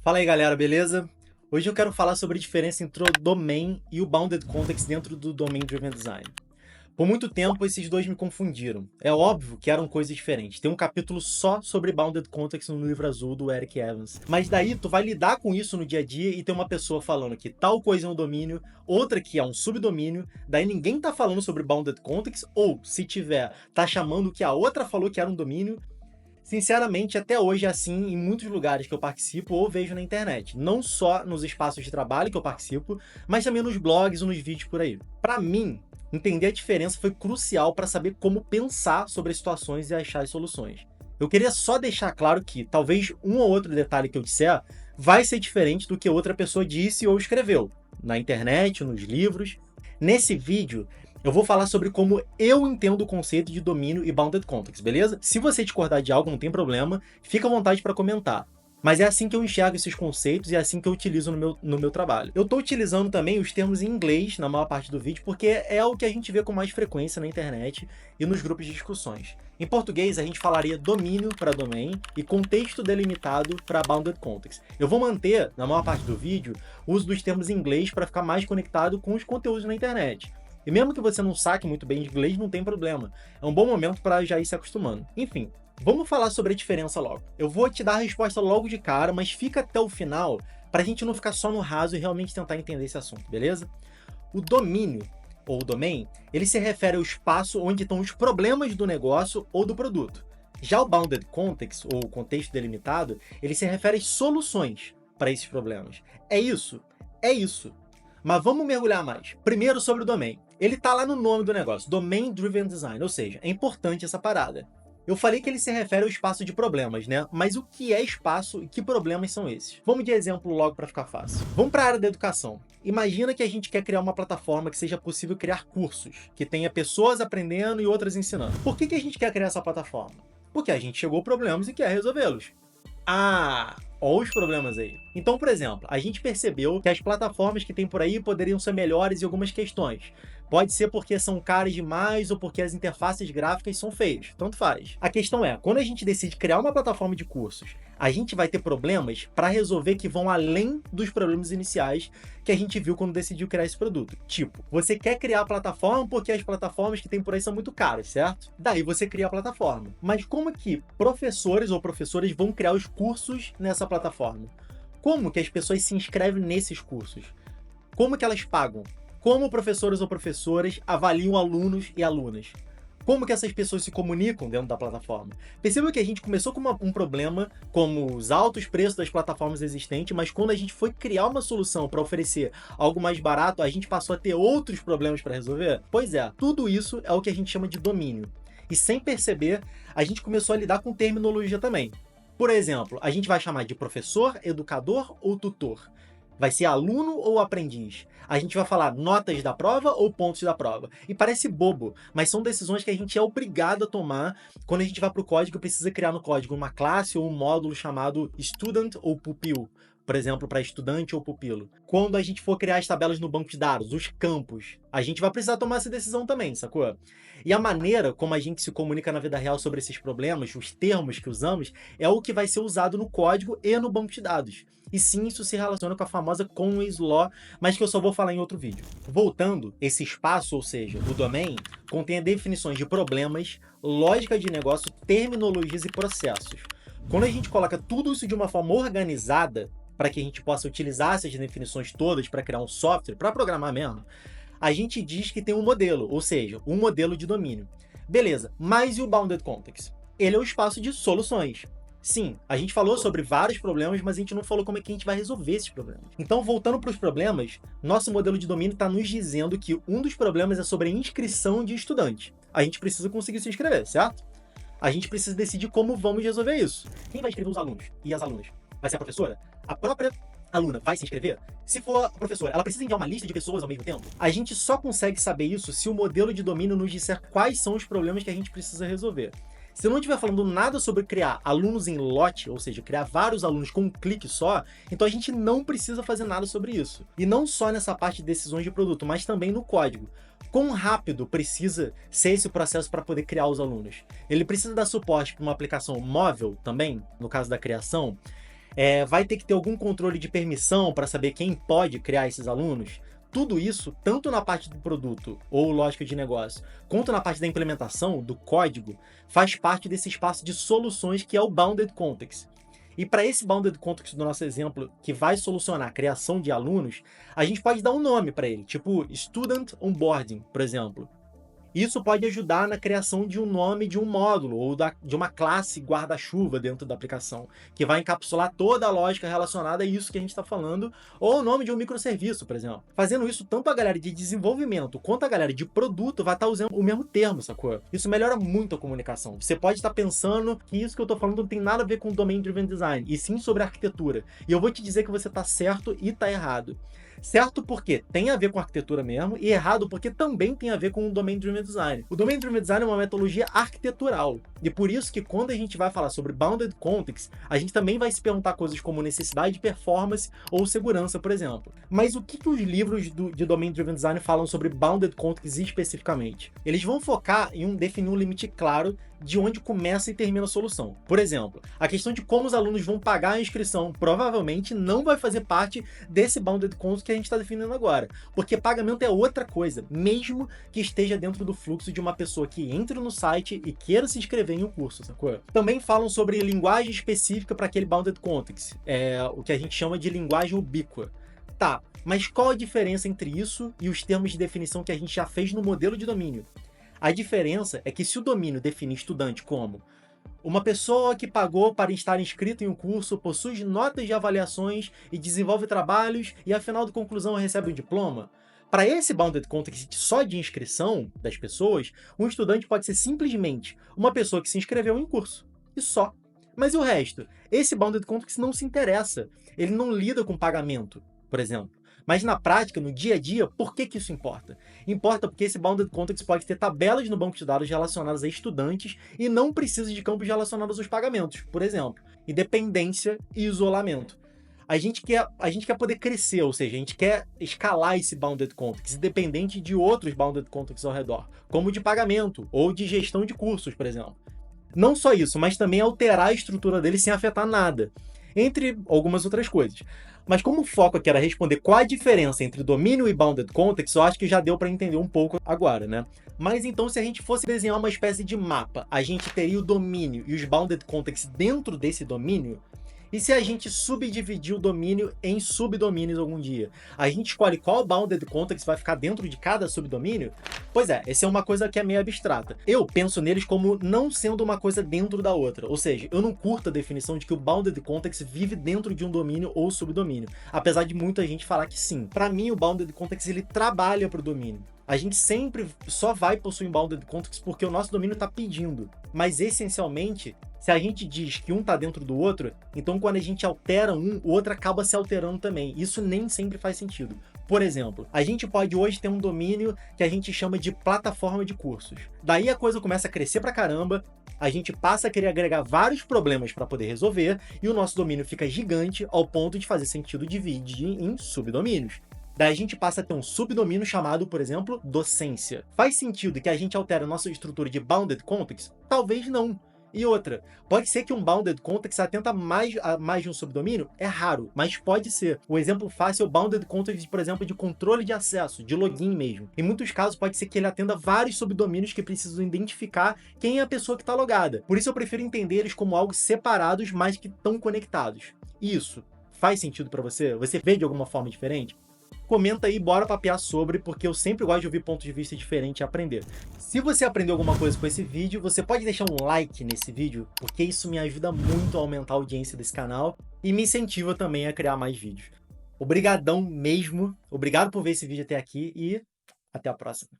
Fala aí galera, beleza? Hoje eu quero falar sobre a diferença entre o domain e o bounded context dentro do Domain Driven Design. Por muito tempo esses dois me confundiram. É óbvio que eram coisas diferentes. Tem um capítulo só sobre bounded context no livro azul do Eric Evans. Mas daí tu vai lidar com isso no dia a dia e tem uma pessoa falando que tal coisa é um domínio, outra que é um subdomínio, daí ninguém tá falando sobre bounded context, ou se tiver, tá chamando que a outra falou que era um domínio. Sinceramente, até hoje é assim em muitos lugares que eu participo ou vejo na internet. Não só nos espaços de trabalho que eu participo, mas também nos blogs ou nos vídeos por aí. Para mim, entender a diferença foi crucial para saber como pensar sobre as situações e achar as soluções. Eu queria só deixar claro que talvez um ou outro detalhe que eu disser vai ser diferente do que outra pessoa disse ou escreveu, na internet, nos livros. Nesse vídeo, eu vou falar sobre como eu entendo o conceito de domínio e bounded context, beleza? Se você discordar de algo, não tem problema, fica à vontade para comentar. Mas é assim que eu enxergo esses conceitos e é assim que eu utilizo no meu trabalho. Eu estou utilizando também os termos em inglês na maior parte do vídeo, porque é o que a gente vê com mais frequência na internet e nos grupos de discussões. Em português, a gente falaria domínio para domain e contexto delimitado para bounded context. Eu vou manter, na maior parte do vídeo, o uso dos termos em inglês para ficar mais conectado com os conteúdos na internet. E mesmo que você não saque muito bem de inglês, não tem problema. É um bom momento para já ir se acostumando. Enfim, vamos falar sobre a diferença logo. Eu vou te dar a resposta logo de cara, mas fica até o final para a gente não ficar só no raso e realmente tentar entender esse assunto, beleza? O domínio, ou domain, ele se refere ao espaço onde estão os problemas do negócio ou do produto. Já o bounded context, ou contexto delimitado, ele se refere às soluções para esses problemas. É isso. É isso. Mas vamos mergulhar mais. Primeiro sobre o domain. Ele tá lá no nome do negócio, Domain Driven Design, ou seja, é importante essa parada. Eu falei que ele se refere ao espaço de problemas, né? Mas o que é espaço e que problemas são esses? Vamos de exemplo logo para ficar fácil. Vamos para a área da educação. Imagina que a gente quer criar uma plataforma que seja possível criar cursos, que tenha pessoas aprendendo e outras ensinando. Por que a gente quer criar essa plataforma? Porque a gente chegou a problemas e quer resolvê-los. Ah, olha os problemas aí. Então, por exemplo, a gente percebeu que as plataformas que tem por aí poderiam ser melhores em algumas questões. Pode ser porque são caras demais ou porque as interfaces gráficas são feias, tanto faz. A questão é, quando a gente decide criar uma plataforma de cursos, a gente vai ter problemas para resolver que vão além dos problemas iniciais que a gente viu quando decidiu criar esse produto. Tipo, você quer criar a plataforma porque as plataformas que tem por aí são muito caras, certo? Daí você cria a plataforma. Mas como que professores ou professoras vão criar os cursos nessa plataforma? Como que as pessoas se inscrevem nesses cursos? Como que elas pagam? Como professores ou professoras avaliam alunos e alunas? Como que essas pessoas se comunicam dentro da plataforma? Perceba que a gente começou com um problema, como os altos preços das plataformas existentes, mas quando a gente foi criar uma solução para oferecer algo mais barato, a gente passou a ter outros problemas para resolver? Pois é, tudo isso é o que a gente chama de domínio. E sem perceber, a gente começou a lidar com terminologia também. Por exemplo, a gente vai chamar de professor, educador ou tutor? Vai ser aluno ou aprendiz? A gente vai falar notas da prova ou pontos da prova? E parece bobo, mas são decisões que a gente é obrigado a tomar quando a gente vai para o código e precisa criar no código uma classe ou um módulo chamado student ou pupil. Por exemplo, para estudante ou pupilo. Quando a gente for criar as tabelas no banco de dados, os campos, a gente vai precisar tomar essa decisão também, sacou? E a maneira como a gente se comunica na vida real sobre esses problemas, os termos que usamos, é o que vai ser usado no código e no banco de dados. E sim, isso se relaciona com a famosa Conway's Law, mas que eu só vou falar em outro vídeo. Voltando, esse espaço, ou seja, o domain, contém definições de problemas, lógica de negócio, terminologias e processos. Quando a gente coloca tudo isso de uma forma organizada, para que a gente possa utilizar essas definições todas para criar um software, para programar mesmo, a gente diz que tem um modelo, ou seja, um modelo de domínio. Beleza, mas e o Bounded Context? Ele é o espaço de soluções. Sim, a gente falou sobre vários problemas, mas a gente não falou como é que a gente vai resolver esses problemas. Então, voltando para os problemas, nosso modelo de domínio está nos dizendo que um dos problemas é sobre a inscrição de estudante. A gente precisa conseguir se inscrever, certo? A gente precisa decidir como vamos resolver isso. Quem vai inscrever os alunos e as alunas? Vai ser a professora? A própria aluna vai se inscrever? Se for a professora, ela precisa enviar uma lista de pessoas ao mesmo tempo? A gente só consegue saber isso se o modelo de domínio nos disser quais são os problemas que a gente precisa resolver. Se eu não estiver falando nada sobre criar alunos em lote, ou seja, criar vários alunos com um clique só, então a gente não precisa fazer nada sobre isso. E não só nessa parte de decisões de produto, mas também no código. Quão rápido precisa ser esse processo para poder criar os alunos? Ele precisa dar suporte para uma aplicação móvel também, no caso da criação? Vai ter que ter algum controle de permissão para saber quem pode criar esses alunos? Tudo isso, tanto na parte do produto ou lógica de negócio, quanto na parte da implementação, do código, faz parte desse espaço de soluções que é o Bounded Context. E para esse Bounded Context do nosso exemplo, que vai solucionar a criação de alunos, a gente pode dar um nome para ele, tipo Student Onboarding, por exemplo. Isso pode ajudar na criação de um nome de um módulo ou de uma classe guarda-chuva dentro da aplicação, que vai encapsular toda a lógica relacionada a isso que a gente está falando, ou o nome de um microserviço, por exemplo. Fazendo isso, tanto a galera de desenvolvimento quanto a galera de produto vai estar usando o mesmo termo, sacou? Isso melhora muito a comunicação. Você pode estar pensando que isso que eu estou falando não tem nada a ver com Domain Driven Design, e sim sobre arquitetura. E eu vou te dizer que você está certo e está errado. Certo porque tem a ver com arquitetura mesmo, e errado porque também tem a ver com o Domain Driven Design. O Domain Driven Design é uma metodologia arquitetural, e por isso que quando a gente vai falar sobre Bounded Context, a gente também vai se perguntar coisas como necessidade, performance ou segurança, por exemplo. Mas o que os livros de Domain Driven Design falam sobre Bounded Context especificamente? Eles vão focar em definir um limite claro de onde começa e termina a solução. Por exemplo, a questão de como os alunos vão pagar a inscrição provavelmente não vai fazer parte desse Bounded Context que a gente está definindo agora, porque pagamento é outra coisa, mesmo que esteja dentro do fluxo de uma pessoa que entre no site e queira se inscrever em um curso, sacou? Também falam sobre linguagem específica para aquele Bounded Context, o que a gente chama de linguagem ubíqua. Tá, mas qual a diferença entre isso e os termos de definição que a gente já fez no modelo de domínio? A diferença é que se o domínio define estudante como uma pessoa que pagou para estar inscrito em um curso, possui notas de avaliações e desenvolve trabalhos e, afinal de conclusão, recebe um diploma, para esse Bounded Context só de inscrição das pessoas, um estudante pode ser simplesmente uma pessoa que se inscreveu em um curso. E só. Mas e o resto? Esse Bounded Context não se interessa. Ele não lida com pagamento, por exemplo. Mas na prática, no dia a dia, por que isso importa? Importa porque esse Bounded Context pode ter tabelas no banco de dados relacionadas a estudantes e não precisa de campos relacionados aos pagamentos, por exemplo, independência e isolamento. A gente quer poder crescer, ou seja, a gente quer escalar esse Bounded Context, independente de outros Bounded Contexts ao redor, como de pagamento ou de gestão de cursos, por exemplo. Não só isso, mas também alterar a estrutura dele sem afetar nada, entre algumas outras coisas. Mas como o foco aqui era responder qual a diferença entre domínio e Bounded Context, eu acho que já deu para entender um pouco agora, né? Mas então, se a gente fosse desenhar uma espécie de mapa, a gente teria o domínio e os Bounded Context dentro desse domínio? E se a gente subdividir o domínio em subdomínios algum dia? A gente escolhe qual Bounded Context vai ficar dentro de cada subdomínio? Pois é, essa é uma coisa que é meio abstrata. Eu penso neles como não sendo uma coisa dentro da outra. Ou seja, eu não curto a definição de que o Bounded Context vive dentro de um domínio ou subdomínio. Apesar de muita gente falar que sim. Para mim, o Bounded Context ele trabalha para o domínio. A gente sempre só vai possuir um Bounded Context porque o nosso domínio está pedindo. Mas, essencialmente, se a gente diz que um está dentro do outro, então quando a gente altera um, o outro acaba se alterando também. Isso nem sempre faz sentido. Por exemplo, a gente pode hoje ter um domínio que a gente chama de plataforma de cursos. Daí a coisa começa a crescer pra caramba, a gente passa a querer agregar vários problemas para poder resolver, e o nosso domínio fica gigante ao ponto de fazer sentido dividir em subdomínios. Daí a gente passa a ter um subdomínio chamado, por exemplo, docência. Faz sentido que a gente altere a nossa estrutura de Bounded Context? Talvez não. E outra, pode ser que um Bounded Context atenta a mais de um subdomínio? É raro, mas pode ser. O exemplo fácil é o Bounded Context, por exemplo, de controle de acesso, de login mesmo. Em muitos casos pode ser que ele atenda vários subdomínios que precisam identificar quem é a pessoa que está logada. Por isso eu prefiro entender eles como algo separados, mas que estão conectados. Isso faz sentido para você? Você vê de alguma forma diferente? Comenta aí, bora papear sobre, porque eu sempre gosto de ouvir pontos de vista diferentes e aprender. Se você aprendeu alguma coisa com esse vídeo, você pode deixar um like nesse vídeo, porque isso me ajuda muito a aumentar a audiência desse canal e me incentiva também a criar mais vídeos. Obrigadão mesmo, obrigado por ver esse vídeo até aqui e até a próxima.